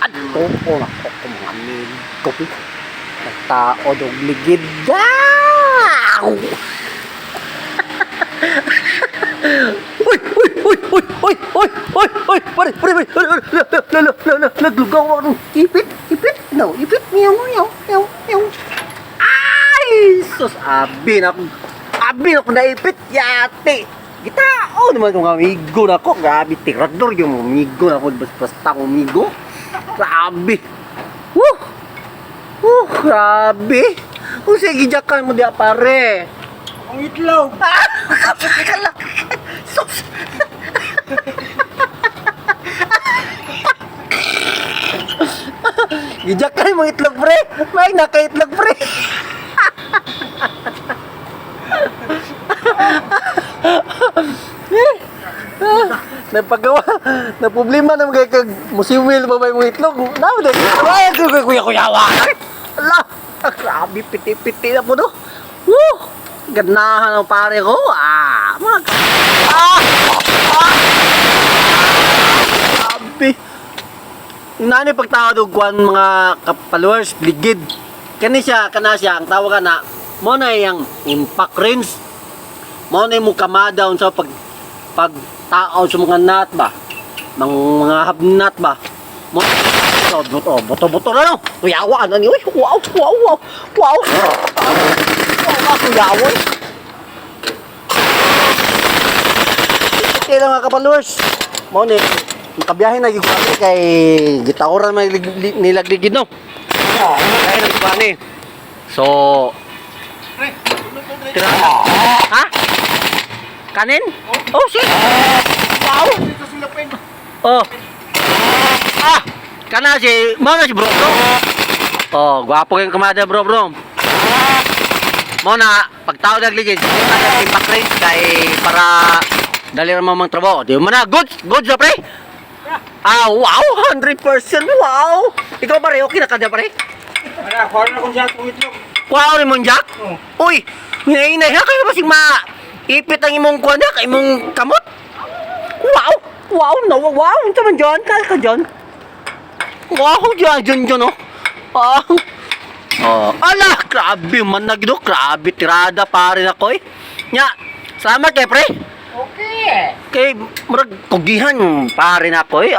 At po na ko mga amigo. Nagtaod og ligid daw. Uy, uy, uy, uy, uy, uy, uy, uy, pare, naglugaw ako ng ipit, no, ipit, meow, meow, meow, meow. Ay, sus, abi na ako naipit, yate. Gitao naman kong amigo na ko, grabe, tirador yung amigo na ko, basta kong amigo. Grabe. Grabe. Kung sige, gijakan mo diya, pare. Ang itlog! Kala. Sus. Gijakan mo itlog, pre. May naka-itlog, pre. Napagawa na problema na mga kag musiwil ba may mga itlog na mo ay kuya ala grabe piti-piti na po no ganahan ang pare ko grabe nani pagtawad og kwan mga followers ligid kana siya ang tawagan na mo na yang impact range mo na mo kamada sa pag tao sa mga nut ba mga habnat ba mo boto na no kuyawa na ni wow kuyawa kaya mga kapalors mo ni makabiyahe na yung kay gitauran may nilagligid no kaya nagpani so ha kanin? Oh, si. Wow. Oh. Kana si, mana si bro. Oh, gwapo kayong kamada bro. Mo na pagtao nagligid, kita impact range kay para dali ra mang trabaho. Di mo na good sa pre. Wow, 100%. Wow. Ikaw pare, okay na kada pare? Wala, kuha na kong jack kong itlog. Wow, ni mong jack? Uy, hinay ha kayo basig ipit ang imong kuha niya, imong kamot. Wow, ito man dyan, kaya ka dyan. Wow, dyan, oh. Ala, grabe man na gido, grabe, tirada pa rin ako eh. Nya, salamat kay pre. Okay. Kay, marag, kugihan pa rin ako eh.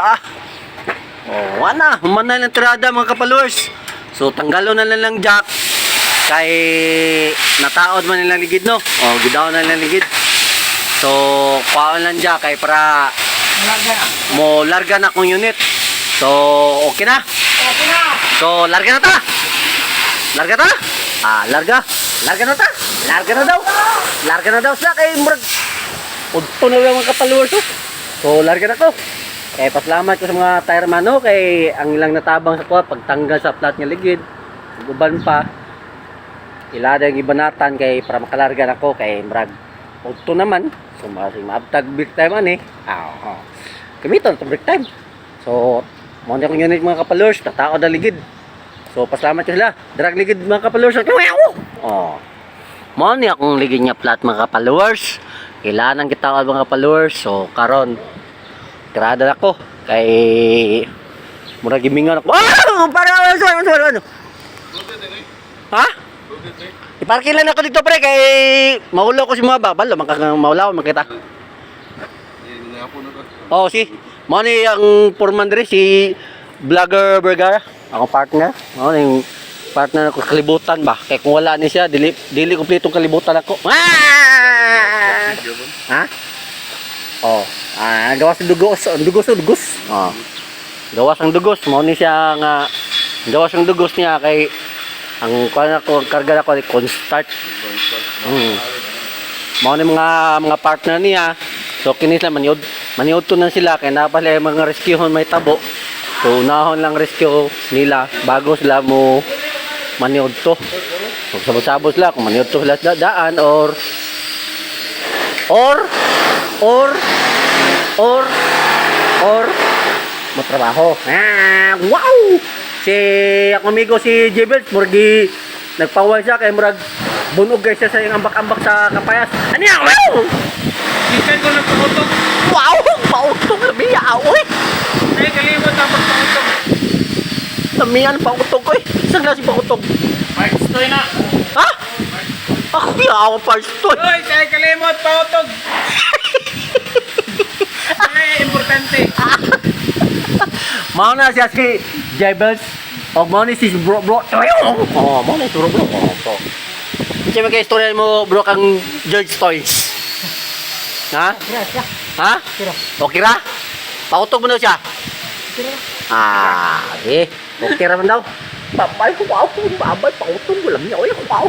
Wala, humanay ng tirada mga kapalors. So, tanggalo na lang jack. Kay nataod man nilang ligid no gidaw na nilang ligid so kuhaan lang dyan kay para mo larga na kong unit so okay na so larga na ta larga na daw sila kay murag udto na lang mga kapalors so larga na to kay pasalamat ko sa mga tireman no kay ang ilang natabang sa kuha pagtanggal sa flat nga ligid guban pa ilada yung ibanatan kay para makalarga na ko kay murag auto naman so maabtag break time ani kamiton to break time so mo na kong unit mga kapalors tatao na ligid so pasalamat ko sila drag ligid mga kapalors mo ni akong ligid nga flat mga kapalors kailangan kita mga kapalors so karon tirada na ko kay murag gimingan ako para ano ha? Iparking lang ako dito pre kay mahulaw ko si mga babalo mahulaw makita. Oh si Mani ang foreman diri si Vlogger Vergara ako partner yung partner ko kalibutan ba kay kung wala ni siya dili kumpletong kalibutan ako ha gawas ang dugos gawas ang dugos mo ni siya nga gawas ang dugos niya kay ang karga na ko start mao ni mga partner niya so kinis lang maniud to na sila kaya napala mga rescuehon may tabo so unahon lang rescue nila bago sila mo maniud to so sabot-sabot sila kung maniud to sila daan or matrabaho wow si ako amigo si Jebel murgi nagpaway siya kay murag bunog guys siya sa yung ambak-ambak sa kapayas ano yan wow Gikan ko nagpautok. wow pautok na biya oy Ay, kalimot ang magpautok. Damihan pautog ko eh. Isang klase pautog. Parts toy na. Ha? Ako yawa parts to. Uy, kaya kalimot pautog. Ay, importante. Mao na siya si Jebels. O mao ni si bro. Oh, mao na si bro. Oh. Kasi may istorya mo bro kang George Toys. Ha? Ha? Okay ra? Pautog mo na siya. Eh. Okay ra man daw. Babay ko, wow. Babay, pautog mo lang niya. Oy, wow.